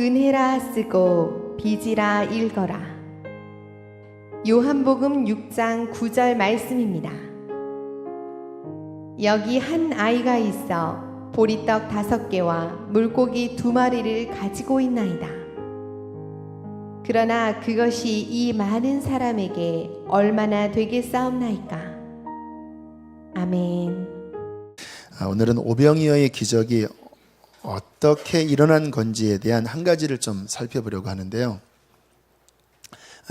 은혜라 쓰고 빚이라 읽어라. 요한복음 6장 9절 말씀입니다. 여기 한 아이가 있어 보리떡 5개와 물고기 2마리를 가지고 있나이다. 그러나 그것이 이 많은 사람에게 얼마나 되겠사옵나이까. 아멘. 오늘은 오병이어의 기적이 어떻게 일어난 건지에 대한 한 가지를 좀 살펴보려고 하는데요.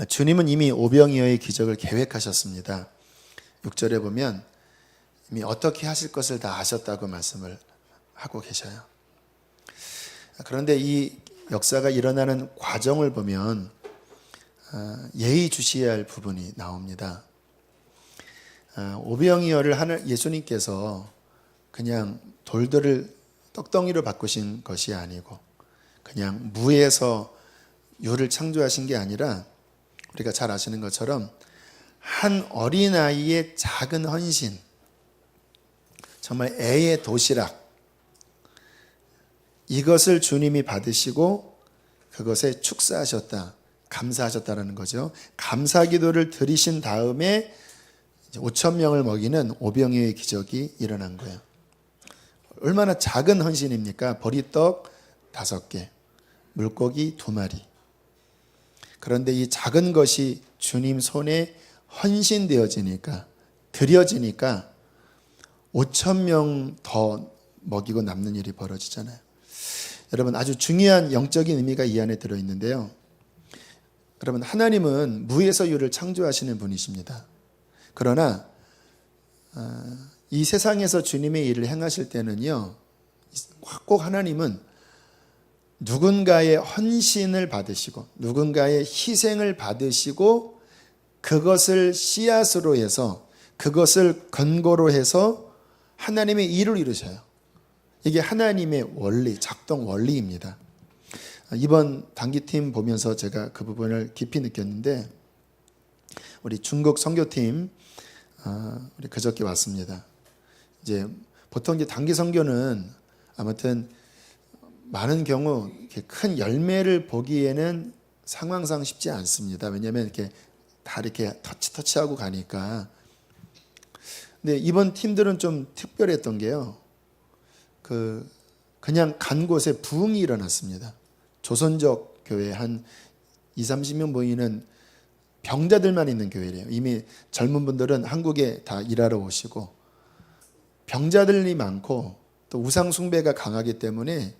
주님은 이미 오병이어의 기적을 계획하셨습니다. 6절에 보면 이미 어떻게 하실 것을 다 아셨다고 말씀을 하고 계셔요. 그런데 이 역사가 일어나는 과정을 보면 예의주시해야 할 부분이 나옵니다. 오병이어를 예수님께서 그냥 돌들을 떡덩이로 바꾸신 것이 아니고 그냥 무에서 유를 창조하신 게 아니라 우리가 잘 아시는 것처럼 한 어린아이의 작은 헌신, 정말 애의 도시락, 이것을 주님이 받으시고 그것에 축사하셨다, 감사하셨다라는 거죠. 감사 기도를 드리신 다음에 5천 명을 먹이는 오병이어의 기적이 일어난 거예요. 얼마나 작은 헌신입니까? 보리떡 5개, 물고기 2마리. 그런데 이 작은 것이 주님 손에 헌신되어지니까, 드려지니까 5천 명 더 먹이고 남는 일이 벌어지잖아요. 여러분, 아주 중요한 영적인 의미가 이 안에 들어있는데요. 여러분, 하나님은 무에서 유를 창조하시는 분이십니다. 그러나 이 세상에서 주님의 일을 행하실 때는요, 꼭 하나님은 누군가의 헌신을 받으시고 누군가의 희생을 받으시고 그것을 씨앗으로 해서, 그것을 근거로 해서 하나님의 일을 이루셔요. 이게 하나님의 원리, 작동 원리입니다. 이번 단기팀 보면서 제가 그 부분을 깊이 느꼈는데, 우리 중국 선교팀 우리 그저께 왔습니다. 이제 보통 이제 단기 선교는 아무튼 많은 경우 이렇게 큰 열매를 보기에는 상황상 쉽지 않습니다. 왜냐하면 이렇게 다 이렇게 터치하고 가니까. 근데 이번 팀들은 좀 특별했던 게요. 그냥 간 곳에 부흥이 일어났습니다. 조선족 교회 한 20-30명 모이는 병자들만 있는 교회래요. 이미 젊은 분들은 한국에 다 일하러 오시고 병자들이 많고 또 우상 숭배가 강하기 때문에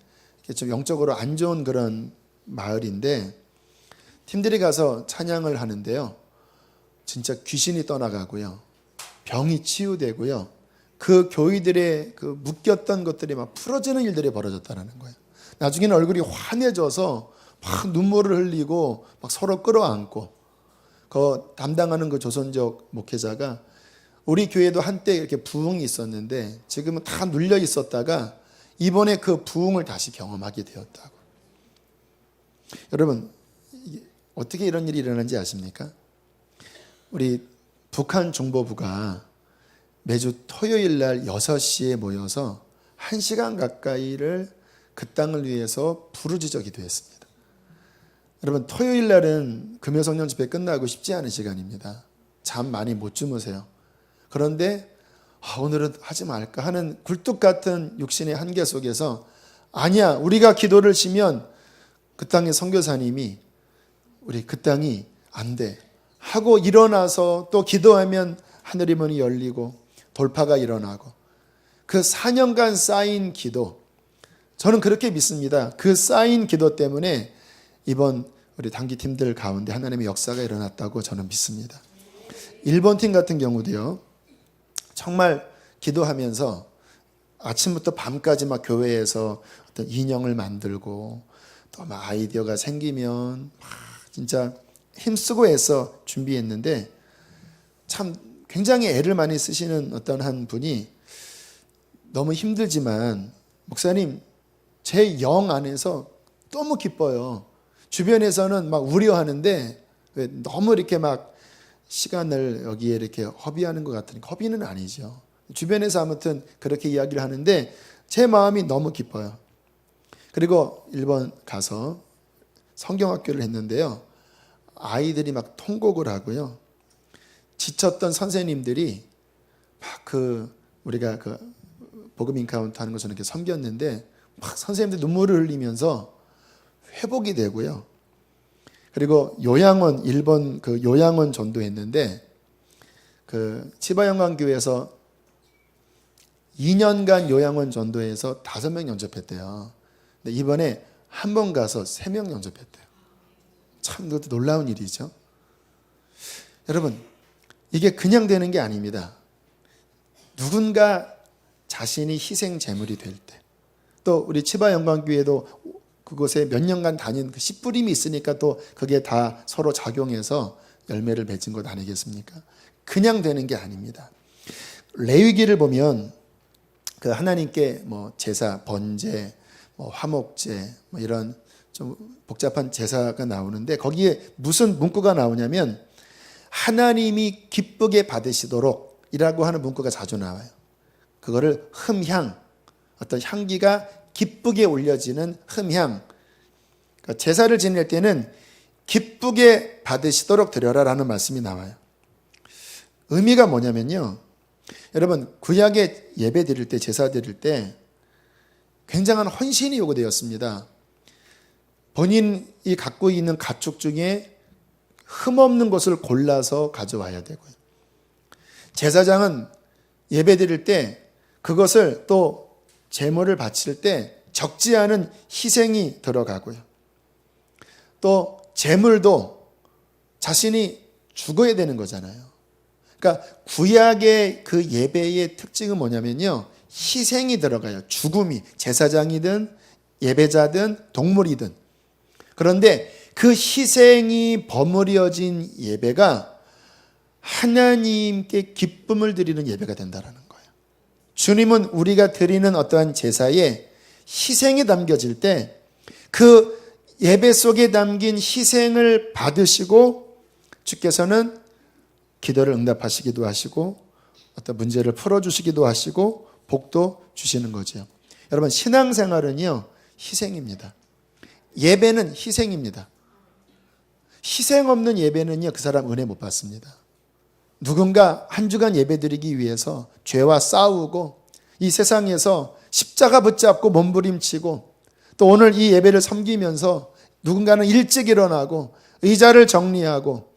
좀 영적으로 안 좋은 그런 마을인데, 팀들이 가서 찬양을 하는데요, 진짜 귀신이 떠나가고요, 병이 치유되고요, 그 교회들의 그 묶였던 것들이 막 풀어지는 일들이 벌어졌다는 거예요. 나중에는 얼굴이 환해져서 막 눈물을 흘리고 막 서로 끌어안고, 그 담당하는 그 조선족 목회자가 우리 교회도 한때 이렇게 부흥이 있었는데 지금은 다 눌려 있었다가 이번에 그 부흥을 다시 경험하게 되었다고. 여러분, 어떻게 이런 일이 일어난지 아십니까? 우리 북한 중보부가 매주 토요일 날 6시에 모여서 1시간 가까이를 그 땅을 위해서 부르짖어 기도했습니다. 여러분, 토요일 날은 금요성령 집회 끝나고 쉽지 않은 시간입니다. 잠 많이 못 주무세요. 그런데 오늘은 하지 말까 하는 굴뚝 같은 육신의 한계 속에서, 아니야, 우리가 기도를 치면 그 땅의 선교사님이 우리 그 땅이 안 돼 하고 일어나서 또 기도하면 하늘의 문이 열리고 돌파가 일어나고, 그 4년간 쌓인 기도, 저는 그렇게 믿습니다. 그 쌓인 기도 때문에 이번 우리 단기팀들 가운데 하나님의 역사가 일어났다고 저는 믿습니다. 일본 팀 같은 경우도요, 정말 기도하면서 아침부터 밤까지 막 교회에서 어떤 인형을 만들고 또 막 아이디어가 생기면 막 진짜 힘쓰고 해서 준비했는데, 참 굉장히 애를 많이 쓰시는 어떤 한 분이 너무 힘들지만, 목사님, 제 영 안에서 너무 기뻐요. 주변에서는 막 우려하는데 왜 너무 이렇게 막 시간을 여기에 이렇게 허비하는 것 같으니까, 허비는 아니죠. 주변에서 아무튼 그렇게 이야기를 하는데 제 마음이 너무 기뻐요. 그리고 일본 가서 성경학교를 했는데요. 아이들이 막 통곡을 하고요. 지쳤던 선생님들이 막 우리가 복음 인카운트 하는 것을 이렇게 섬겼는데 막 선생님들 눈물을 흘리면서 회복이 되고요. 그리고 요양원, 일본 요양원 전도했는데 치바영광교회에서 2년간 요양원 전도해서 5명 영접했대요. 근데 이번에 한 번 가서 3명 영접했대요. 참 그것도 놀라운 일이죠. 여러분, 이게 그냥 되는 게 아닙니다. 누군가 자신이 희생 제물이 될 때, 또 우리 치바영광교회도 그곳에 몇 년간 다닌 그 씨 뿌림이 있으니까 또 그게 다 서로 작용해서 열매를 맺은 것 아니겠습니까? 그냥 되는 게 아닙니다. 레위기를 보면 하나님께 제사, 번제, 화목제 이런 좀 복잡한 제사가 나오는데 거기에 무슨 문구가 나오냐면 하나님이 기쁘게 받으시도록 이라고 하는 문구가 자주 나와요. 그거를 흠향, 어떤 향기가 기쁘게 올려지는 흠향. 그러니까 제사를 지낼 때는 기쁘게 받으시도록 드려라 라는 말씀이 나와요. 의미가 뭐냐면요. 여러분, 구약에 예배 드릴 때, 제사 드릴 때 굉장한 헌신이 요구되었습니다. 본인이 갖고 있는 가축 중에 흠없는 것을 골라서 가져와야 되고요. 제사장은 예배 드릴 때 그것을 또 제물을 바칠 때 적지 않은 희생이 들어가고요. 또 제물도 자신이 죽어야 되는 거잖아요. 그러니까 구약의 그 예배의 특징은 뭐냐면요. 희생이 들어가요. 죽음이 제사장이든 예배자든 동물이든. 그런데 그 희생이 버무려진 예배가 하나님께 기쁨을 드리는 예배가 된다는 거예요. 주님은 우리가 드리는 어떠한 제사에 희생이 담겨질 때 그 예배 속에 담긴 희생을 받으시고 주께서는 기도를 응답하시기도 하시고 어떤 문제를 풀어주시기도 하시고 복도 주시는 거죠. 여러분, 신앙생활은요 희생입니다. 예배는 희생입니다. 희생 없는 예배는요 그 사람 은혜 못 받습니다. 누군가 한 주간 예배드리기 위해서 죄와 싸우고 이 세상에서 십자가 붙잡고 몸부림치고 또 오늘 이 예배를 섬기면서 누군가는 일찍 일어나고 의자를 정리하고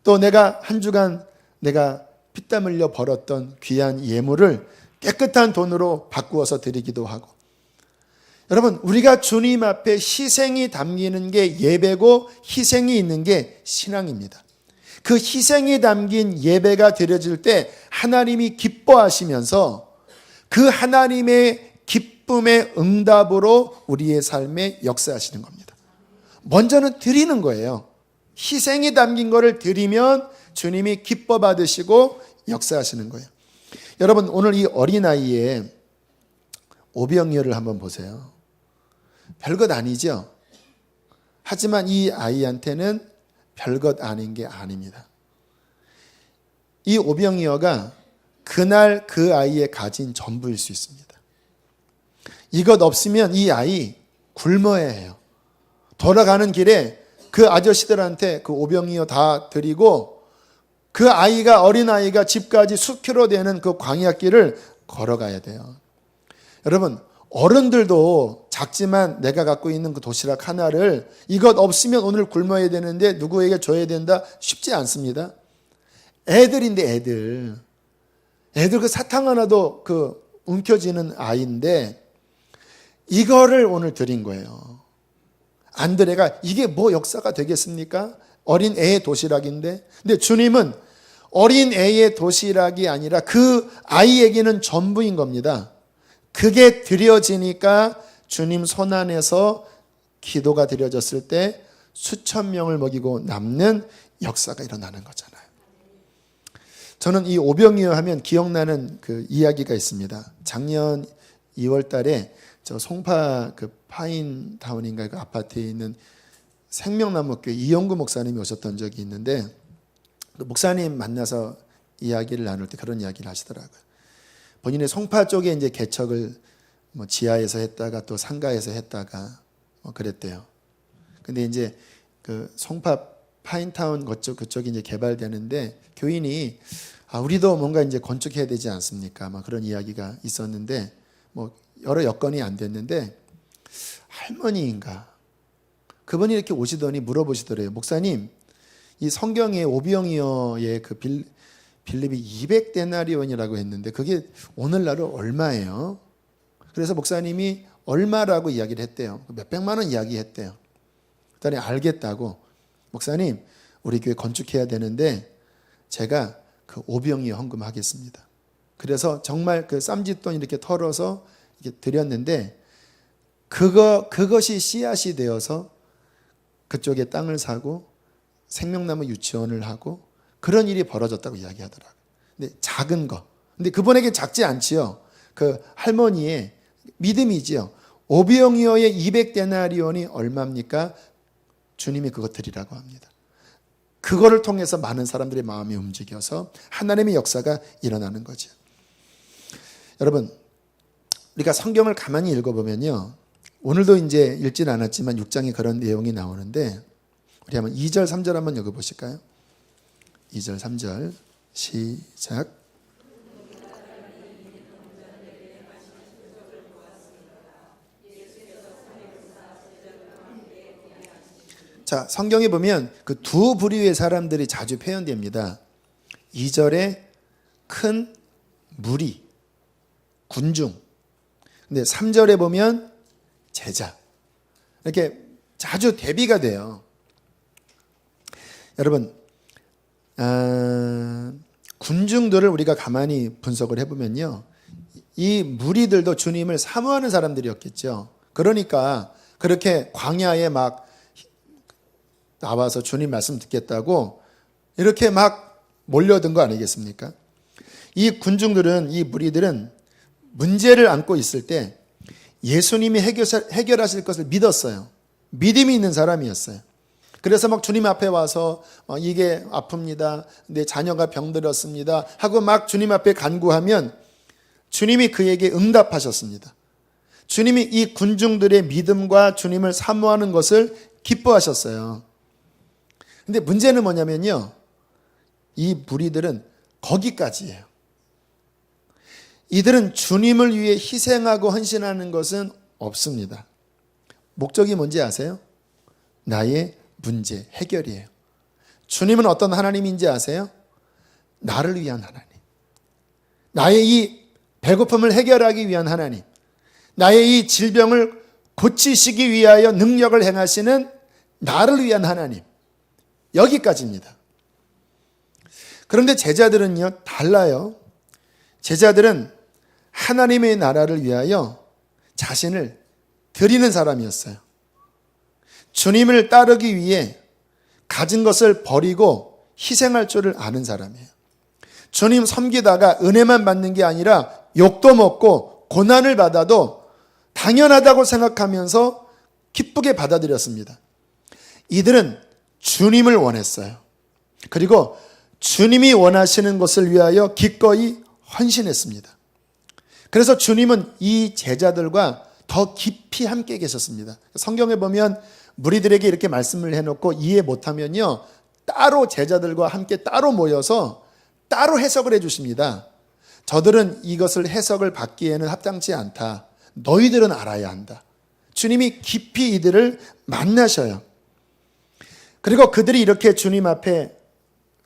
또 내가 한 주간 내가 피땀 흘려 벌었던 귀한 예물을 깨끗한 돈으로 바꾸어서 드리기도 하고. 여러분, 우리가 주님 앞에 희생이 담기는 게 예배고 희생이 있는 게 신앙입니다. 그 희생이 담긴 예배가 드려질 때 하나님이 기뻐하시면서 그 하나님의 기쁨의 응답으로 우리의 삶에 역사하시는 겁니다. 먼저는 드리는 거예요. 희생이 담긴 거를 드리면 주님이 기뻐 받으시고 역사하시는 거예요. 여러분, 오늘 이 어린아이의 오병이어를 한번 보세요. 별것 아니죠? 하지만 이 아이한테는 별것 아닌 게 아닙니다. 이 오병이어가 그날 그 아이의 가진 전부일 수 있습니다. 이것 없으면 이 아이 굶어야 해요. 돌아가는 길에 그 아저씨들한테 그 오병이어 다 드리고 그 아이가 어린아이가 집까지 수킬로 되는 그 광야길을 걸어가야 돼요. 여러분, 어른들도 작지만 내가 갖고 있는 그 도시락 하나를 이것 없으면 오늘 굶어야 되는데 누구에게 줘야 된다? 쉽지 않습니다. 애들인데 애들 그 사탕 하나도 움켜쥐는 아이인데 이거를 오늘 드린 거예요. 안드레가 이게 뭐 역사가 되겠습니까? 어린 애의 도시락인데. 근데 주님은 어린 애의 도시락이 아니라 그 아이에게는 전부인 겁니다. 그게 드려지니까 주님 손 안에서 기도가 드려졌을 때 수천 명을 먹이고 남는 역사가 일어나는 거잖아요. 저는 이 오병이어 하면 기억나는 그 이야기가 있습니다. 작년 2월 달에 저 송파 그 파인타운인가 그 아파트에 있는 생명나무교회 이영구 목사님이 오셨던 적이 있는데 그 목사님 만나서 이야기를 나눌 때 그런 이야기를 하시더라고요. 본인의 송파 쪽에 이제 개척을 지하에서 했다가 또 상가에서 했다가 그랬대요. 근데 이제 그 송파 파인타운 그쪽이 이제 개발되는데 교인이 우리도 뭔가 이제 건축해야 되지 않습니까? 막 그런 이야기가 있었는데 뭐 여러 여건이 안 됐는데 할머니인가 그분이 이렇게 오시더니 물어보시더래요. 목사님, 이 성경에 오병이어의 그 빌립이 200데나리온이라고 했는데 그게 오늘날은 얼마예요? 그래서 목사님이 얼마라고 이야기를 했대요. 몇백만 원 이야기했대요. 그랬더니 알겠다고, 목사님 우리 교회 건축해야 되는데 제가 그 오병이어 헌금하겠습니다. 그래서 정말 그 쌈짓돈 이렇게 털어서 이렇게 드렸는데 그것이 씨앗이 되어서 그쪽에 땅을 사고 생명나무 유치원을 하고 그런 일이 벌어졌다고 이야기하더라고요. 근데 작은 거. 근데 그분에게 작지 않지요. 그 할머니의 믿음이지요. 오병이어의 200데나리온이 얼마입니까? 주님이 그것 드리라고 합니다. 그거를 통해서 많은 사람들의 마음이 움직여서 하나님의 역사가 일어나는 거죠. 여러분, 우리가 성경을 가만히 읽어보면요. 오늘도 이제 읽지는 않았지만 6장에 그런 내용이 나오는데 우리 한번 2절, 3절 한번 읽어보실까요? 2절, 3절 시작. 자, 성경에 보면 그 두 부류의 사람들이 자주 표현됩니다. 2절에 큰 무리, 군중. 근데 3절에 보면 제자. 이렇게 자주 대비가 돼요. 여러분, 군중들을 우리가 가만히 분석을 해보면요. 이 무리들도 주님을 사모하는 사람들이었겠죠. 그러니까 그렇게 광야에 막 나와서 주님 말씀 듣겠다고 이렇게 막 몰려든 거 아니겠습니까? 이 군중들은, 이 무리들은 문제를 안고 있을 때 예수님이 해결하실 것을 믿었어요. 믿음이 있는 사람이었어요. 그래서 막 주님 앞에 와서 이게 아픕니다. 내 자녀가 병들었습니다. 하고 막 주님 앞에 간구하면 주님이 그에게 응답하셨습니다. 주님이 이 군중들의 믿음과 주님을 사모하는 것을 기뻐하셨어요. 근데 문제는 뭐냐면요. 이 무리들은 거기까지예요. 이들은 주님을 위해 희생하고 헌신하는 것은 없습니다. 목적이 뭔지 아세요? 나의 문제 해결이에요. 주님은 어떤 하나님인지 아세요? 나를 위한 하나님. 나의 이 배고픔을 해결하기 위한 하나님. 나의 이 질병을 고치시기 위하여 능력을 행하시는 나를 위한 하나님. 여기까지입니다. 그런데 제자들은요, 달라요. 제자들은 하나님의 나라를 위하여 자신을 드리는 사람이었어요. 주님을 따르기 위해 가진 것을 버리고 희생할 줄을 아는 사람이에요. 주님 섬기다가 은혜만 받는 게 아니라 욕도 먹고 고난을 받아도 당연하다고 생각하면서 기쁘게 받아들였습니다. 이들은 주님을 원했어요. 그리고 주님이 원하시는 것을 위하여 기꺼이 헌신했습니다. 그래서 주님은 이 제자들과 더 깊이 함께 계셨습니다. 성경에 보면 무리들에게 이렇게 말씀을 해놓고 이해 못하면요, 따로 제자들과 함께 따로 모여서 따로 해석을 해주십니다. 저들은 이것을 해석을 받기에는 합당치 않다. 너희들은 알아야 한다. 주님이 깊이 이들을 만나셔요. 그리고 그들이 이렇게 주님 앞에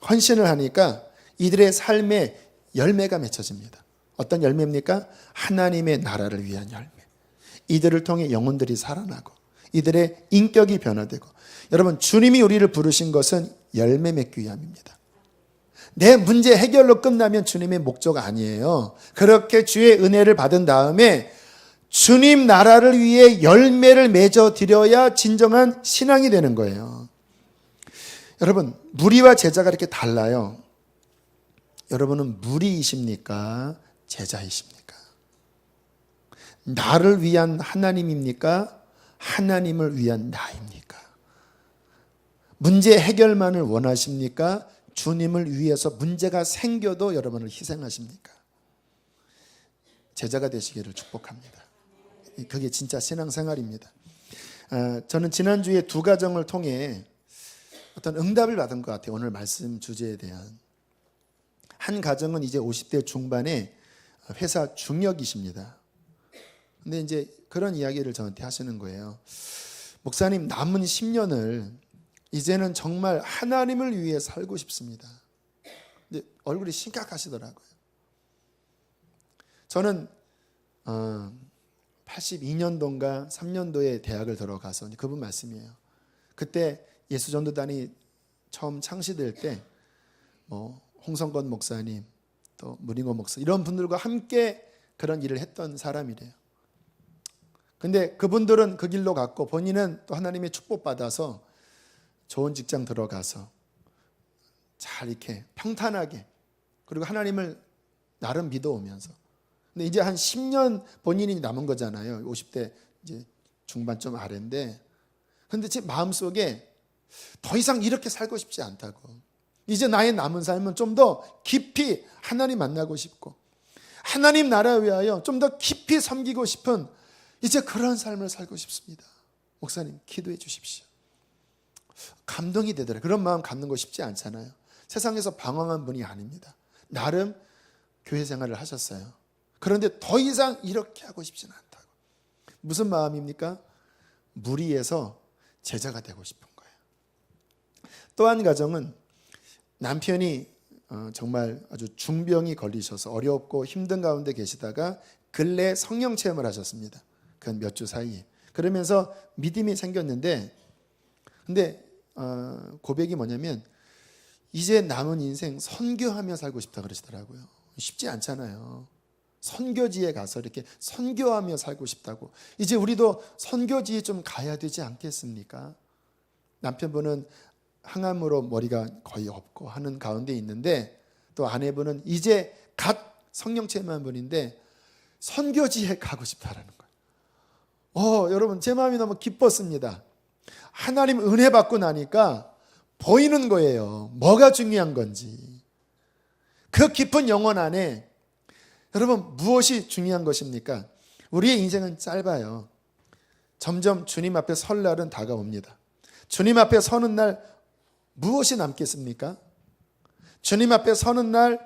헌신을 하니까 이들의 삶에 열매가 맺혀집니다. 어떤 열매입니까? 하나님의 나라를 위한 열매. 이들을 통해 영혼들이 살아나고 이들의 인격이 변화되고. 여러분, 주님이 우리를 부르신 것은 열매 맺기 위함입니다. 내 문제 해결로 끝나면 주님의 목적 아니에요. 그렇게 주의 은혜를 받은 다음에 주님 나라를 위해 열매를 맺어 드려야 진정한 신앙이 되는 거예요. 여러분, 무리와 제자가 이렇게 달라요. 여러분은 무리이십니까? 제자이십니까? 나를 위한 하나님입니까? 하나님을 위한 나입니까? 문제 해결만을 원하십니까? 주님을 위해서 문제가 생겨도 여러분을 희생하십니까? 제자가 되시기를 축복합니다. 그게 진짜 신앙생활입니다. 저는 지난주에 두 가정을 통해 어떤 응답을 받은 것 같아요. 오늘 말씀 주제에 대한. 한 가정은 이제 50대 중반에 회사 중역이십니다. 근데 이제 그런 이야기를 저한테 하시는 거예요. 목사님, 남은 10년을 이제는 정말 하나님을 위해 살고 싶습니다. 근데 얼굴이 심각하시더라고요. 저는 82년도인가 3년도에 대학을 들어가서 그분 말씀이에요. 그때 예수전도단이 처음 창시될 때 홍성건 목사님, 또 문인권 목사 이런 분들과 함께 그런 일을 했던 사람이래요. 근데 그분들은 그 길로 갔고 본인은 또 하나님의 축복받아서 좋은 직장 들어가서 잘 이렇게 평탄하게, 그리고 하나님을 나름 믿어오면서. 근데 이제 한 10년 본인이 남은 거잖아요. 50대 이제 중반쯤 아래인데. 근데 제 마음속에 더 이상 이렇게 살고 싶지 않다고. 이제 나의 남은 삶은 좀 더 깊이 하나님 만나고 싶고 하나님 나라 위하여 좀 더 깊이 섬기고 싶은 이제 그런 삶을 살고 싶습니다. 목사님, 기도해 주십시오. 감동이 되더라고요. 그런 마음 갖는 거 쉽지 않잖아요. 세상에서 방황한 분이 아닙니다. 나름 교회 생활을 하셨어요. 그런데 더 이상 이렇게 하고 싶지는 않다고. 무슨 마음입니까? 무리해서 제자가 되고 싶은 거예요. 또 한 가정은 남편이 정말 아주 중병이 걸리셔서 어렵고 힘든 가운데 계시다가 근래 성령 체험을 하셨습니다. 그 몇 주 사이에. 그러면서 믿음이 생겼는데, 근데 고백이 뭐냐면 이제 남은 인생 선교하며 살고 싶다 그러시더라고요. 쉽지 않잖아요. 선교지에 가서 이렇게 선교하며 살고 싶다고. 이제 우리도 선교지에 좀 가야 되지 않겠습니까? 남편분은 항암으로 머리가 거의 없고 하는 가운데 있는데, 또 아내분은 이제 갓 성령 체험한 분인데 선교지에 가고 싶다라는 거예요. 여러분, 제 마음이 너무 기뻤습니다. 하나님 은혜 받고 나니까 보이는 거예요. 뭐가 중요한 건지. 그 깊은 영혼 안에 여러분, 무엇이 중요한 것입니까? 우리의 인생은 짧아요. 점점 주님 앞에 설 날은 다가옵니다. 주님 앞에 서는 날 무엇이 남겠습니까? 주님 앞에 서는 날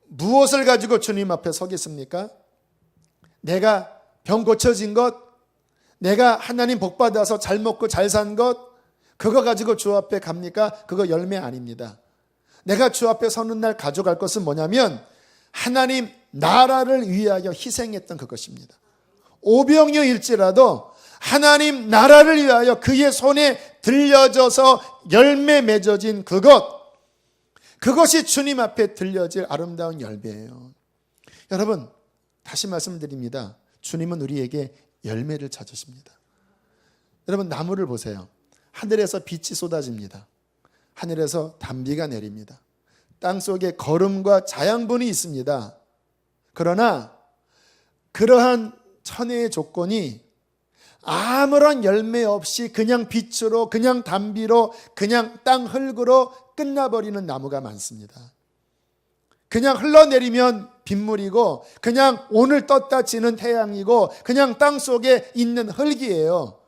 무엇을 가지고 주님 앞에 서겠습니까? 내가 병 고쳐진 것, 내가 하나님 복 받아서 잘 먹고 잘 산 것, 그거 가지고 주 앞에 갑니까? 그거 열매 아닙니다. 내가 주 앞에 서는 날 가져갈 것은 뭐냐면 하나님 나라를 위하여 희생했던 그것입니다. 오병이어일지라도 하나님 나라를 위하여 그의 손에 들려져서 열매 맺어진 그것이 주님 앞에 들려질 아름다운 열매예요. 여러분, 다시 말씀드립니다. 주님은 우리에게 열매를 찾으십니다. 여러분, 나무를 보세요. 하늘에서 빛이 쏟아집니다. 하늘에서 단비가 내립니다. 땅속에 거름과 자양분이 있습니다. 그러나 그러한 천혜의 조건이 아무런 열매 없이 그냥 빛으로, 그냥 단비로, 그냥 땅 흙으로 끝나버리는 나무가 많습니다. 그냥 흘러내리면 빗물이고, 그냥 오늘 떴다 지는 태양이고, 그냥 땅 속에 있는 흙이에요.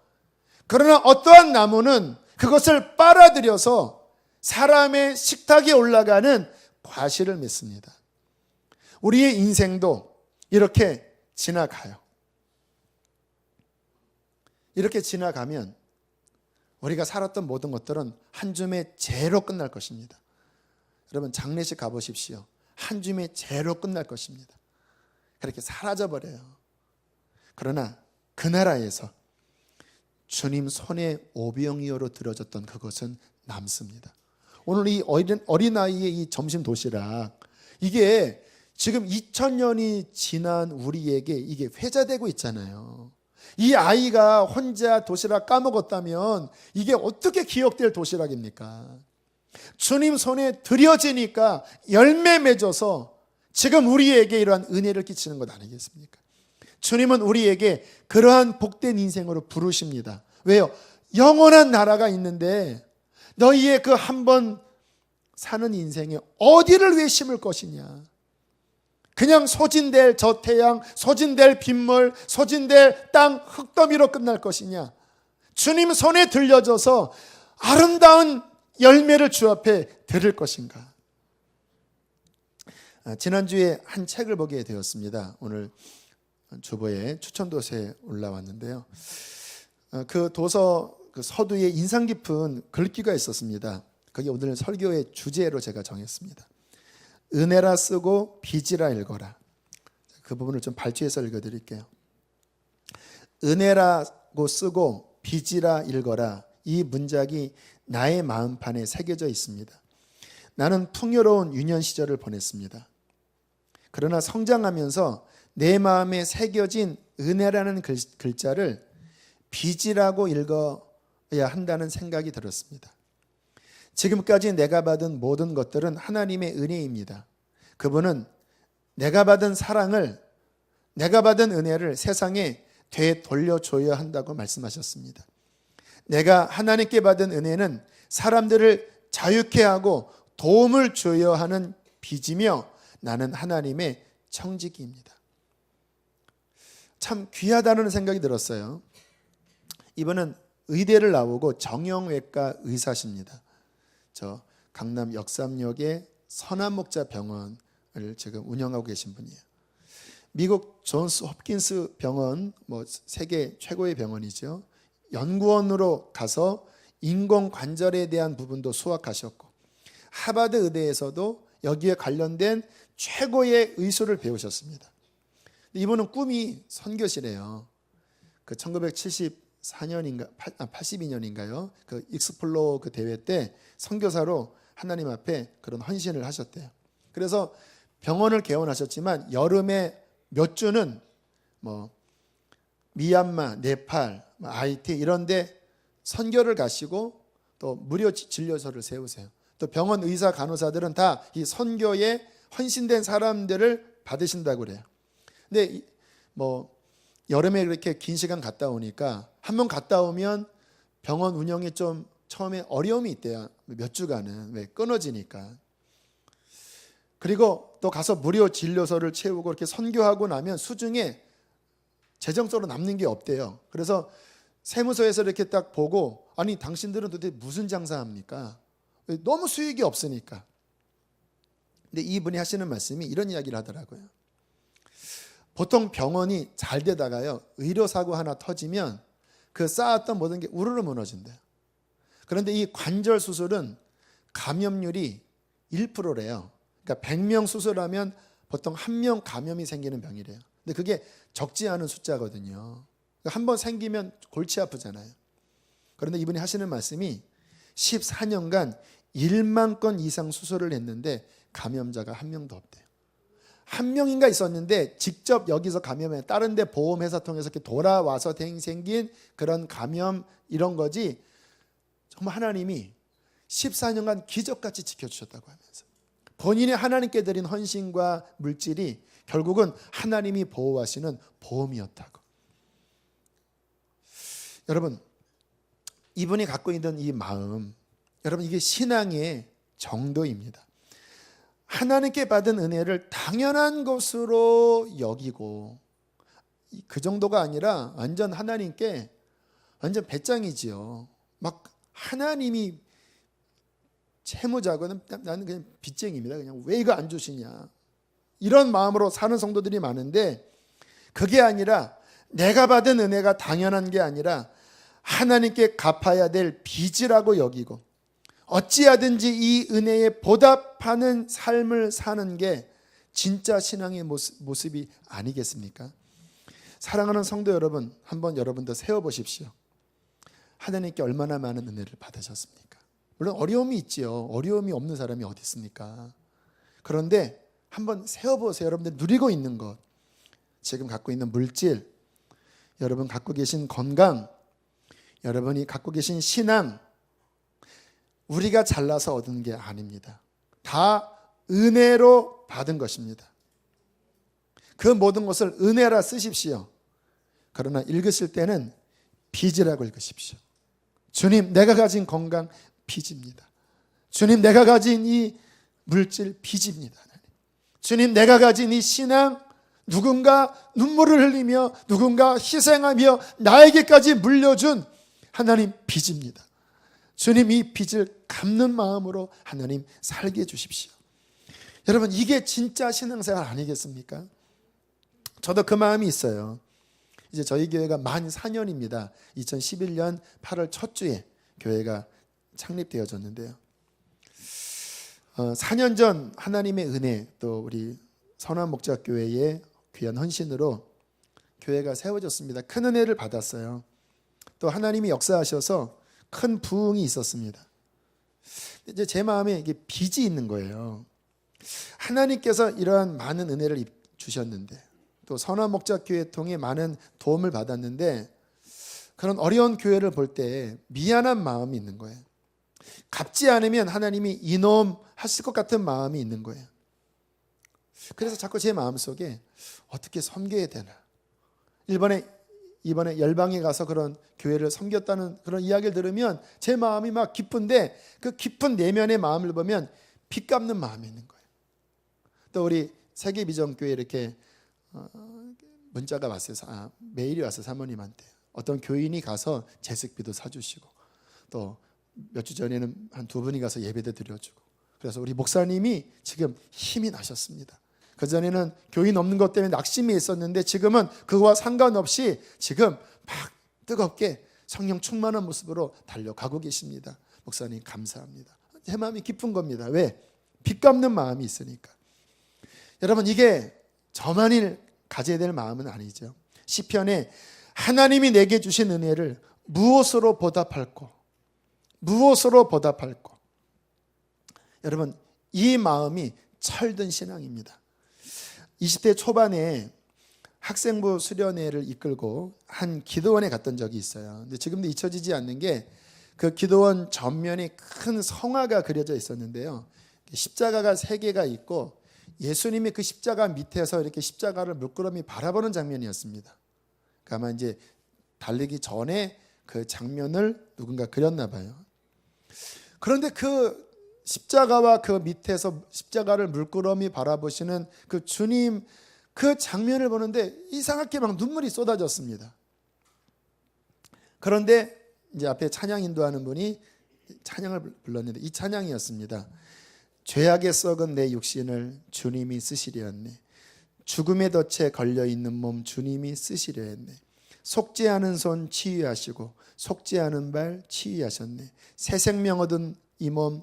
그러나 어떠한 나무는 그것을 빨아들여서 사람의 식탁에 올라가는 과실을 맺습니다. 우리의 인생도 이렇게 지나가요. 이렇게 지나가면 우리가 살았던 모든 것들은 한 줌의 재로 끝날 것입니다. 여러분, 장례식 가보십시오. 한 줌의 재로 끝날 것입니다. 그렇게 사라져버려요. 그러나 그 나라에서 주님 손에 오병이어로 들어졌던 그것은 남습니다. 오늘 이 어린아이의 이 점심 도시락, 이게 지금 2000년이 지난 우리에게 이게 회자되고 있잖아요. 이 아이가 혼자 도시락 까먹었다면 이게 어떻게 기억될 도시락입니까? 주님 손에 들여지니까 열매 맺어서 지금 우리에게 이러한 은혜를 끼치는 것 아니겠습니까? 주님은 우리에게 그러한 복된 인생으로 부르십니다. 왜요? 영원한 나라가 있는데 너희의 그 한 번 사는 인생에 어디를 왜 심을 것이냐? 그냥 소진될 저 태양, 소진될 빗물, 소진될 땅 흙더미로 끝날 것이냐? 주님 손에 들려져서 아름다운 열매를 주 앞에 드릴 것인가? 지난주에 한 책을 보게 되었습니다. 오늘 주보에 추천도서에 올라왔는데요. 그 도서 그 서두에 인상 깊은 글귀가 있었습니다. 그게 오늘 설교의 주제로 제가 정했습니다. 은혜라 쓰고 빚이라 읽어라. 그 부분을 좀 발췌해서 읽어드릴게요. 은혜라고 쓰고 빚이라 읽어라. 이 문장이 나의 마음판에 새겨져 있습니다. 나는 풍요로운 유년 시절을 보냈습니다. 그러나 성장하면서 내 마음에 새겨진 은혜라는 글자를 빚이라고 읽어야 한다는 생각이 들었습니다. 지금까지 내가 받은 모든 것들은 하나님의 은혜입니다. 그분은 내가 받은 사랑을, 내가 받은 은혜를 세상에 되돌려줘야 한다고 말씀하셨습니다. 내가 하나님께 받은 은혜는 사람들을 자유케 하고 도움을 줘야 하는 빚이며 나는 하나님의 청지기입니다. 참 귀하다는 생각이 들었어요. 이분은 의대를 나오고 정형외과 의사십니다. 저 강남 역삼역의 선한목자 병원을 지금 운영하고 계신 분이에요. 미국 존스 홉킨스 병원, 세계 최고의 병원이죠. 연구원으로 가서 인공관절에 대한 부분도 수학하셨고, 하버드 의대에서도 여기에 관련된 최고의 의술을 배우셨습니다. 이분은 꿈이 선교시래요. 그 1974년인가 82년인가요? 그 익스플로 그 대회 때 선교사로 하나님 앞에 그런 헌신을 하셨대요. 그래서 병원을 개원하셨지만 여름에 몇 주는 미얀마, 네팔, 아이티 이런 데 선교를 가시고 또 무료 진료소를 세우세요. 또 병원 의사 간호사들은 다 이 선교에 헌신된 사람들을 받으신다고 그래요. 근데 여름에 이렇게 긴 시간 갔다 오니까 한번 갔다 오면 병원 운영이 좀 처음에 어려움이 있대요. 몇 주간은 왜 끊어지니까. 그리고 또 가서 무료 진료소를 채우고 이렇게 선교하고 나면 수중에 재정적으로 남는 게 없대요. 그래서 세무서에서 이렇게 딱 보고, 아니 당신들은 도대체 무슨 장사합니까? 너무 수익이 없으니까. 근데 이분이 하시는 말씀이 이런 이야기를 하더라고요. 보통 병원이 잘 되다가요, 의료사고 하나 터지면 그 쌓았던 모든 게 우르르 무너진대요. 그런데 이 관절 수술은 감염률이 1%래요. 그러니까 100명 수술하면 보통 1명 감염이 생기는 병이래요. 근데 그게 적지 않은 숫자거든요. 한번 생기면 골치 아프잖아요. 그런데 이분이 하시는 말씀이 14년간 1만 건 이상 수술을 했는데 감염자가 한 명도 없대요. 한 명인가 있었는데 직접 여기서 감염해 다른 데 보험회사 통해서 이렇게 돌아와서 생긴 그런 감염 이런 거지, 정말 하나님이 14년간 기적같이 지켜주셨다고 하면서 본인이 하나님께 드린 헌신과 물질이 결국은 하나님이 보호하시는 보험이었다고. 여러분, 이분이 갖고 있는 이 마음, 여러분 이게 신앙의 정도입니다. 하나님께 받은 은혜를 당연한 것으로 여기고, 그 정도가 아니라 완전 하나님께 완전 배짱이지요. 막 하나님이 채무자고는 나는 그냥 빚쟁이입니다. 그냥 왜 이거 안 주시냐, 이런 마음으로 사는 성도들이 많은데, 그게 아니라 내가 받은 은혜가 당연한 게 아니라 하나님께 갚아야 될 빚이라고 여기고, 어찌하든지 이 은혜에 보답하는 삶을 사는 게 진짜 신앙의 모습이 아니겠습니까? 사랑하는 성도 여러분, 한번 여러분도 세워보십시오. 하나님께 얼마나 많은 은혜를 받으셨습니까? 물론 어려움이 있지요. 어려움이 없는 사람이 어디 있습니까? 그런데 한번 세워보세요. 여러분들 누리고 있는 것, 지금 갖고 있는 물질, 여러분 갖고 계신 건강, 여러분이 갖고 계신 신앙, 우리가 잘나서 얻은 게 아닙니다. 다 은혜로 받은 것입니다. 그 모든 것을 은혜라 쓰십시오. 그러나 읽으실 때는 빚이라고 읽으십시오. 주님, 내가 가진 건강 빚입니다. 주님, 내가 가진 이 물질 빚입니다. 주님, 내가 가진 이 신앙, 누군가 눈물을 흘리며 누군가 희생하며 나에게까지 물려준 하나님 빚입니다. 주님 이 빚을 갚는 마음으로 하나님 살게 해주십시오. 여러분 이게 진짜 신앙생활 아니겠습니까? 저도 그 마음이 있어요. 이제 저희 교회가 만 4년입니다. 2011년 8월 첫 주에 교회가 창립되어졌는데요. 4년 전 하나님의 은혜 또 우리 선한목자교회의 귀한 헌신으로 교회가 세워졌습니다. 큰 은혜를 받았어요. 또 하나님이 역사하셔서 큰 부흥이 있었습니다. 이제 제 마음에 이게 빚이 있는 거예요. 하나님께서 이러한 많은 은혜를 주셨는데 또 선한목자교회 통해 많은 도움을 받았는데 그런 어려운 교회를 볼 때 미안한 마음이 있는 거예요. 갚지 않으면 하나님이 이놈 하실 것 같은 마음이 있는 거예요. 그래서 자꾸 제 마음속에 어떻게 섬겨야 되나. 이번에 열방에 가서 그런 교회를 섬겼다는 그런 이야기를 들으면 제 마음이 막 기쁜데 그 깊은 내면의 마음을 보면 빚 갚는 마음이 있는 거예요. 또 우리 세계비전교회 이렇게 문자가 왔어요. 메일이 왔어요. 사모님한테. 어떤 교인이 가서 제습비도 사주시고 또 몇 주 전에는 한 2분이 가서 예배도 드려주고 그래서 우리 목사님이 지금 힘이 나셨습니다. 그전에는 교인 없는 것 때문에 낙심이 있었는데 지금은 그거와 상관없이 지금 막 뜨겁게 성령 충만한 모습으로 달려가고 계십니다. 목사님 감사합니다. 제 마음이 기쁜 겁니다. 왜? 빚 갚는 마음이 있으니까. 여러분 이게 저만이 가져야 될 마음은 아니죠. 시편에 하나님이 내게 주신 은혜를 무엇으로 보답할꼬? 무엇으로 보답할꼬? 여러분 이 마음이 철든 신앙입니다. 20대 초반에 학생부 수련회를 이끌고 한 기도원에 갔던 적이 있어요. 근데 지금도 잊혀지지 않는 게 그 기도원 전면에 큰 성화가 그려져 있었는데요. 십자가가 3개가 있고 예수님이 그 십자가 밑에서 이렇게 십자가를 물끄러미 바라보는 장면이었습니다. 아마 이제 달리기 전에 그 장면을 누군가 그렸나 봐요. 그런데 그 십자가와 그 밑에서 십자가를 물끄러미 바라보시는 그 주님 그 장면을 보는데 이상하게 막 눈물이 쏟아졌습니다. 그런데 이제 앞에 찬양 인도하는 분이 찬양을 불렀는데 이 찬양이었습니다. 죄악에 썩은 내 육신을 주님이 쓰시려 했네. 죽음의 덫에 걸려있는 몸 주님이 쓰시려 했네. 속지 않은 손 치유하시고 속지 않은 발 치유하셨네. 새 생명 얻은 이 몸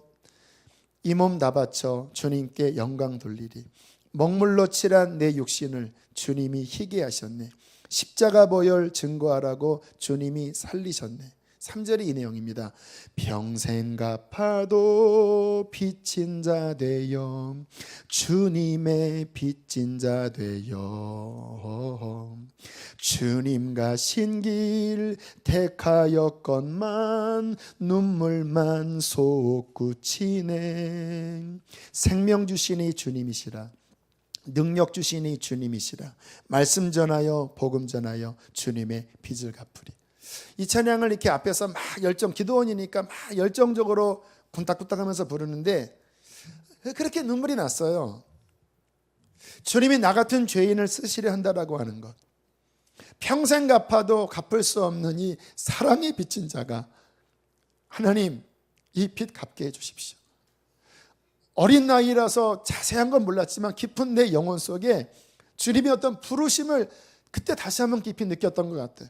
다 바쳐 주님께 영광 돌리리. 먹물로 칠한 내 육신을 주님이 희게 하셨네. 십자가 보혈 증거하라고 주님이 살리셨네. 3절이 이 내용입니다. 평생 갚아도 빚진 자 되어 주님의 빚진 자 되어 주님 가신 길 택하였건만 눈물만 솟구치네. 생명 주시니 주님이시라. 능력 주시니 주님이시라. 말씀 전하여 복음 전하여 주님의 빚을 갚으리. 이 찬양을 이렇게 앞에서 막 기도원이니까 막 열정적으로 군딱군딱하면서 부르는데 그렇게 눈물이 났어요. 주님이 나 같은 죄인을 쓰시려 한다라고 하는 것, 평생 갚아도 갚을 수 없는 이 사랑의 빚진 자가 하나님 이 빚 갚게 해주십시오. 어린 나이라서 자세한 건 몰랐지만 깊은 내 영혼 속에 주님의 어떤 부르심을 그때 다시 한번 깊이 느꼈던 것 같아요.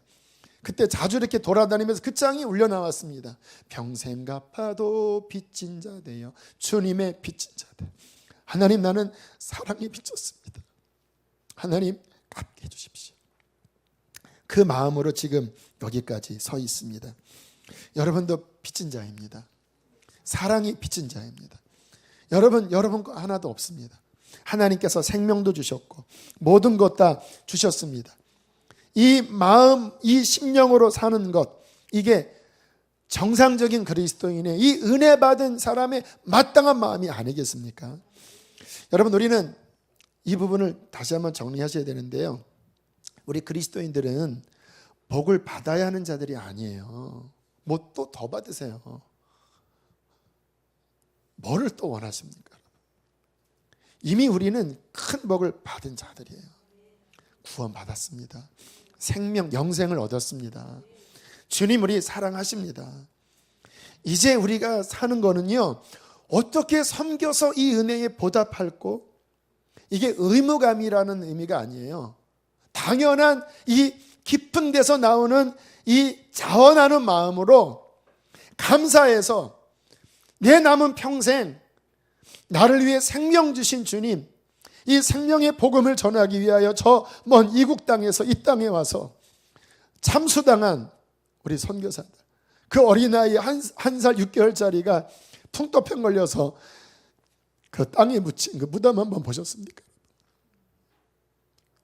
그때 자주 이렇게 돌아다니면서 그 장이 울려 나왔습니다. 평생 갚아도 빚진 자 되어 주님의 빚진 자 되. 하나님 나는 사랑에 빚졌습니다. 하나님 갚게 해주십시오. 그 마음으로 지금 여기까지 서 있습니다. 여러분도 빚진 자입니다. 사랑이 빚진 자입니다. 여러분 거 하나도 없습니다. 하나님께서 생명도 주셨고 모든 것 다 주셨습니다. 이 마음, 이 심령으로 사는 것, 이게 정상적인 그리스도인의 이 은혜 받은 사람의 마땅한 마음이 아니겠습니까? 여러분 우리는 이 부분을 다시 한번 정리하셔야 되는데요. 우리 그리스도인들은 복을 받아야 하는 자들이 아니에요. 뭐 또 더 받으세요. 뭐를 또 원하십니까? 이미 우리는 큰 복을 받은 자들이에요. 구원 받았습니다. 생명, 영생을 얻었습니다. 주님 우리 사랑하십니다. 이제 우리가 사는 거는요, 어떻게 섬겨서 이 은혜에 보답할고, 이게 의무감이라는 의미가 아니에요. 당연한 이 깊은 데서 나오는 이 자원하는 마음으로 감사해서 내 남은 평생 나를 위해 생명 주신 주님, 이 생명의 복음을 전하기 위하여 저 먼 이국 땅에서 이 땅에 와서 참수당한 우리 선교사들, 그 어린아이 한 살 6개월짜리가 풍토병 걸려서 그 땅에 묻힌 그 무덤 한번 보셨습니까?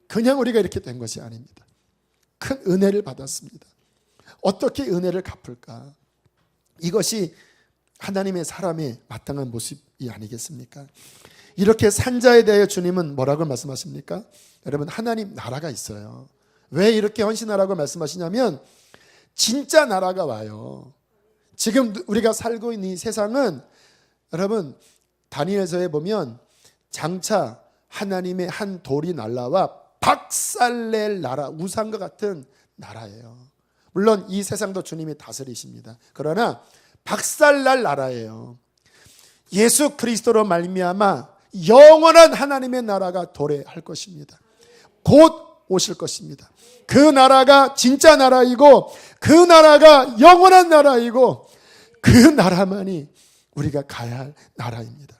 그냥 우리가 이렇게 된 것이 아닙니다. 큰 은혜를 받았습니다. 어떻게 은혜를 갚을까? 이것이 하나님의 사람의 마땅한 모습이 아니겠습니까? 이렇게 산 자에 대하여 주님은 뭐라고 말씀하십니까? 여러분, 하나님 나라가 있어요. 왜 이렇게 헌신하라고 말씀하시냐면 진짜 나라가 와요. 지금 우리가 살고 있는 이 세상은, 여러분, 다니엘서에 보면 장차 하나님의 한 돌이 날라와 박살낼 나라, 우상과 같은 나라예요. 물론 이 세상도 주님이 다스리십니다. 그러나 박살날 나라예요. 예수 그리스도로 말미암아 영원한 하나님의 나라가 도래할 것입니다. 곧 오실 것입니다. 그 나라가 진짜 나라이고, 그 나라가 영원한 나라이고, 그 나라만이 우리가 가야 할 나라입니다.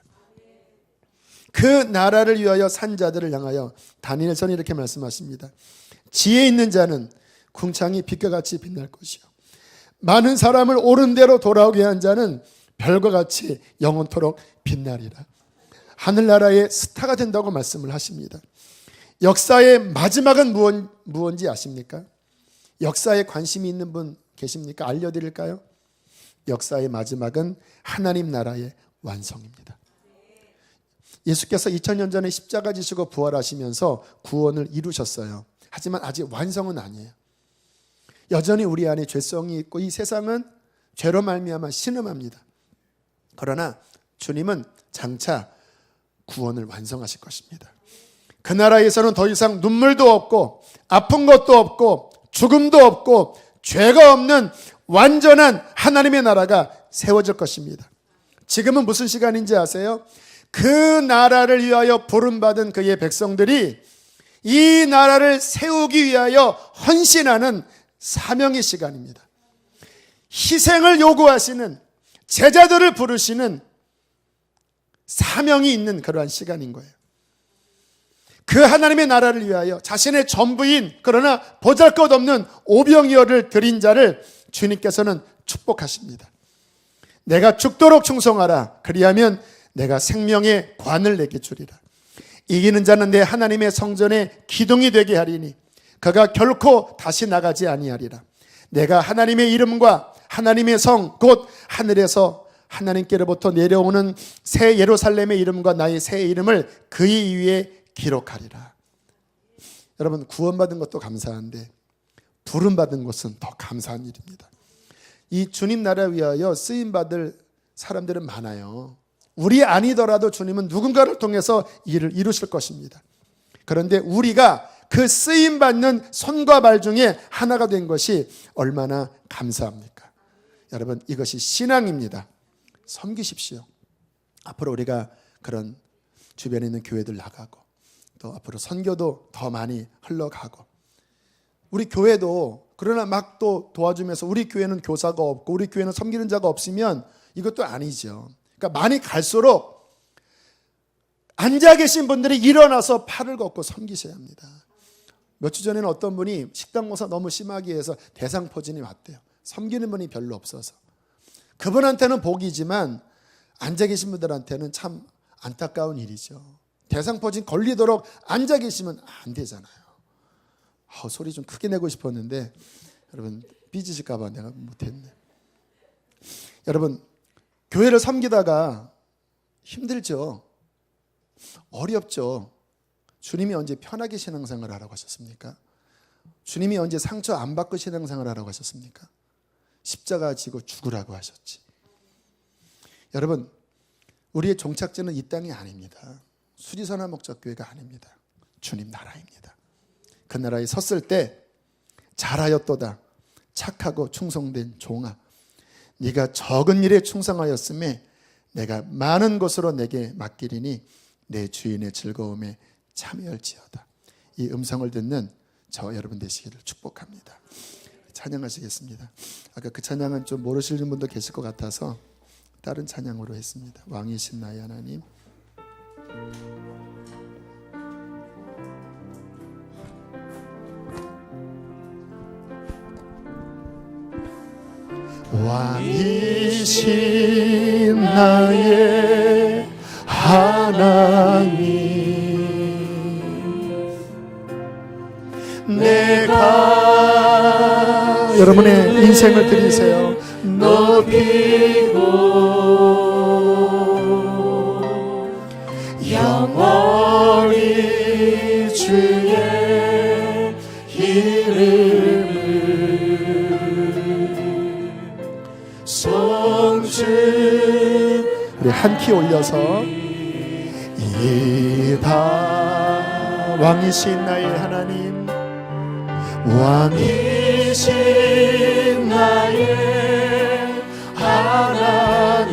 그 나라를 위하여 산 자들을 향하여 다니엘서는 이렇게 말씀하십니다. 지혜 있는 자는 궁창이 빛과 같이 빛날 것이요, 많은 사람을 옳은 대로 돌아오게 한 자는 별과 같이 영원토록 빛나리라. 하늘나라의 스타가 된다고 말씀을 하십니다. 역사의 마지막은 무언지 아십니까? 역사에 관심이 있는 분 계십니까? 알려드릴까요? 역사의 마지막은 하나님 나라의 완성입니다. 예수께서 2000년 전에 십자가 지시고 부활하시면서 구원을 이루셨어요. 하지만 아직 완성은 아니에요. 여전히 우리 안에 죄성이 있고 이 세상은 죄로 말미암아 신음합니다. 그러나 주님은 장차 구원을 완성하실 것입니다. 그 나라에서는 더 이상 눈물도 없고 아픈 것도 없고 죽음도 없고 죄가 없는 완전한 하나님의 나라가 세워질 것입니다. 지금은 무슨 시간인지 아세요? 그 나라를 위하여 부름받은 그의 백성들이 이 나라를 세우기 위하여 헌신하는 사명의 시간입니다. 희생을 요구하시는, 제자들을 부르시는 사명이 있는 그러한 시간인 거예요. 그 하나님의 나라를 위하여 자신의 전부인, 그러나 보잘것없는 오병이어를 드린 자를 주님께서는 축복하십니다. 내가 죽도록 충성하라. 그리하면 내가 생명의 관을 내게 주리라. 이기는 자는 내 하나님의 성전의 기둥이 되게 하리니 그가 결코 다시 나가지 아니하리라. 내가 하나님의 이름과 하나님의 성, 곧 하늘에서 하나님께로부터 내려오는 새 예루살렘의 이름과 나의 새 이름을 그의 위에 기록하리라. 여러분, 구원받은 것도 감사한데 부름받은 것은 더 감사한 일입니다. 이 주님 나라 위하여 쓰임받을 사람들은 많아요. 우리 아니더라도 주님은 누군가를 통해서 일을 이루실 것입니다. 그런데 우리가 그 쓰임받는 손과 발 중에 하나가 된 것이 얼마나 감사합니까? 여러분, 이것이 신앙입니다. 섬기십시오. 앞으로 우리가 그런 주변에 있는 교회들 나가고 또 앞으로 선교도 더 많이 흘러가고, 우리 교회도 그러나 막 또 도와주면서 우리 교회는 교사가 없고 우리 교회는 섬기는 자가 없으면 이것도 아니죠. 그러니까 많이 갈수록 앉아 계신 분들이 일어나서 팔을 걷고 섬기셔야 합니다. 몇 주 전에는 어떤 분이 식당 모사 너무 심하게 해서 대상포진이 왔대요. 섬기는 분이 별로 없어서. 그분한테는 복이지만 앉아 계신 분들한테는 참 안타까운 일이죠. 대상포진 걸리도록 앉아 계시면 안 되잖아요. 소리 좀 크게 내고 싶었는데 여러분 삐지실까 봐 내가 못했네. 여러분, 교회를 섬기다가 힘들죠. 어렵죠. 주님이 언제 편하게 신앙생활을 하라고 하셨습니까? 주님이 언제 상처 안 받고 신앙생활을 하라고 하셨습니까? 십자가 지고 죽으라고 하셨지. 여러분, 우리의 종착지는 이 땅이 아닙니다. 수지선화 목적교회가 아닙니다. 주님 나라입니다. 그 나라에 섰을 때 잘하였도다, 착하고 충성된 종아, 네가 적은 일에 충성하였음에 내가 많은 것으로 내게 맡기리니 내 주인의 즐거움에 참여할지어다. 이 음성을 듣는 저 여러분 되시기를 축복합니다. 찬양하시겠습니다. 아까 그 찬양은 좀 모르시는 분도 계실 것 같아서 다른 찬양으로 했습니다. 왕이신 나의 하나님. 왕이신 나의 하나님, 내가 여러분의 인생을 드리세요. 높이고 영원히 주의 이름을 송주. 우리 한 키 올려서 이다. 왕이신 나의 하나님, 왕이신 나의 하나님,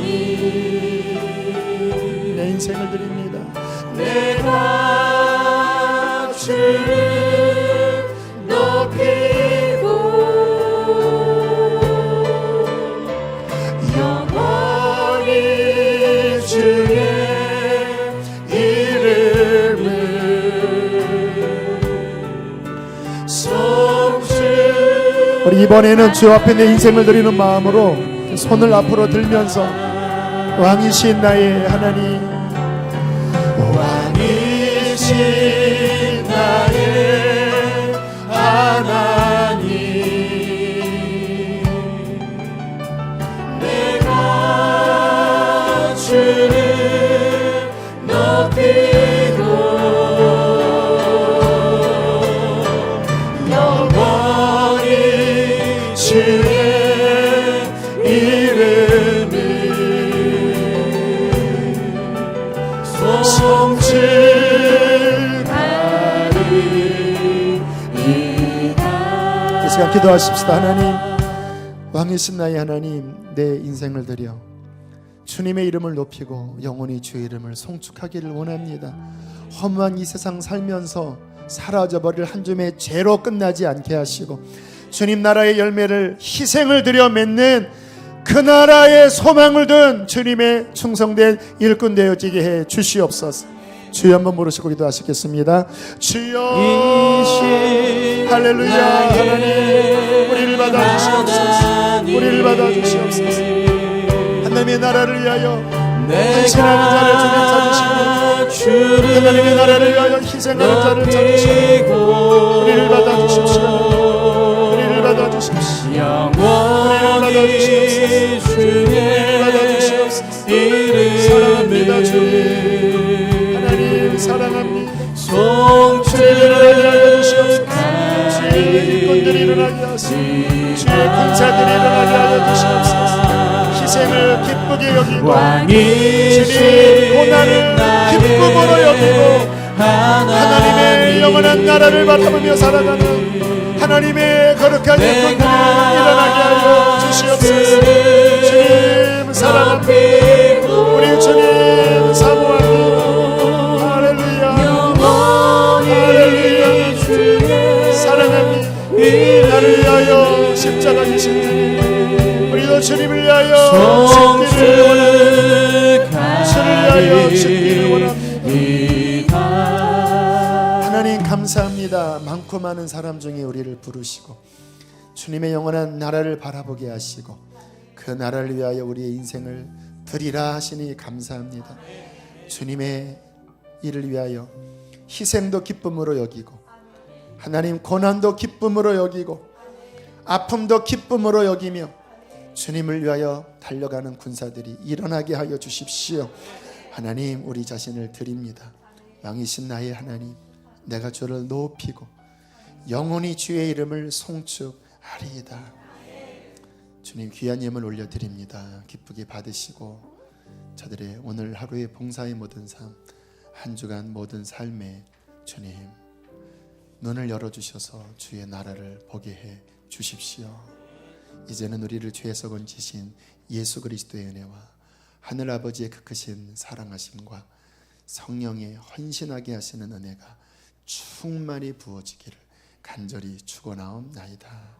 내 인생을 드립니다. 내가 주를 높이고 영원히 주의 이름을 우리 이번에는 주 앞에 내 인생을 드리는 마음으로 손을 앞으로 들면서 왕이신 나의 하나님, 왕이신 나의 하나님, 내가 주를 높이고 영원히 주의 이름을 송축하리이다. 이 시간 기도하십시다. 하나님, 왕이신 나의 하나님, 내 인생을 드려 주님의 이름을 높이고 영원히 주의 이름을 송축하기를 원합니다. 험한 이 세상 살면서 사라져버릴 한 줌의 죄로 끝나지 않게 하시고 주님 나라의 열매를 희생을 들여 맺는 그 나라의 소망을 둔 주님의 충성된 일꾼 되어지게 해 주시옵소서. 주여 한번 부르시고 기도하시겠습니다. 주여, 할렐루야. 하나님, 우리를 받아주시옵소서. 우리를 받아주시옵소서. 하나님의 나라를 위하여 헌신하는 자를 주님 찾으시고 하나님의 나라를 위하여 희생하는 자를 찾으시고 우리를 받아주십시오. 우리를 받아주십시오. 영원히 주의 사랑합니다. 주님, 하나님 사랑합니다. 주님을 일어나게 하시옵소서. 주의 일꾼들이 일어나게 하시옵소서. 주의 군사들이 일어나게 하여 주시옵소서. 희생을 기쁘게 여기고 주님 고난을 기쁨으로 여기고 하나님의 영원한 나라를 바라보며 살아가는 하나님의 거룩한 일꾼들이 일어나게 하여 주시옵소서. 주님 사랑합니다. 우리 주님 사모합니다. 할렐루야. 할렐루야. 사랑합니다. 나를 위하여 십자가 지신 주님, 우리도 주님을 위하여 죽기를 원합니다. 주를 위하여 죽기를 원합니다. 하나님 감사합니다. 많고 많은 사람 중에 우리를 부르시고 주님의 영원한 나라를 바라보게 하시고 그 나라를 위하여 우리의 인생을 드리라 하시니 감사합니다. 주님의 일을 위하여 희생도 기쁨으로 여기고 하나님 고난도 기쁨으로 여기고 아픔도 기쁨으로 여기며 주님을 위하여 달려가는 군사들이 일어나게 하여 주십시오. 하나님, 우리 자신을 드립니다. 왕이신 나의 하나님, 내가 주를 높이고 영원히 주의 이름을 송축하리이다. 주님 귀한 예물 올려드립니다. 기쁘게 받으시고 저들의 오늘 하루의 봉사의 모든 삶, 한 주간 모든 삶에 주님 눈을 열어주셔서 주의 나라를 보게 해 주십시오. 이제는 우리를 죄에서 건지신 예수 그리스도의 은혜와 하늘 아버지의 그 크신 사랑하심과 성령의 헌신하게 하시는 은혜가 충만히 부어지기를 간절히 축원하옵나이다.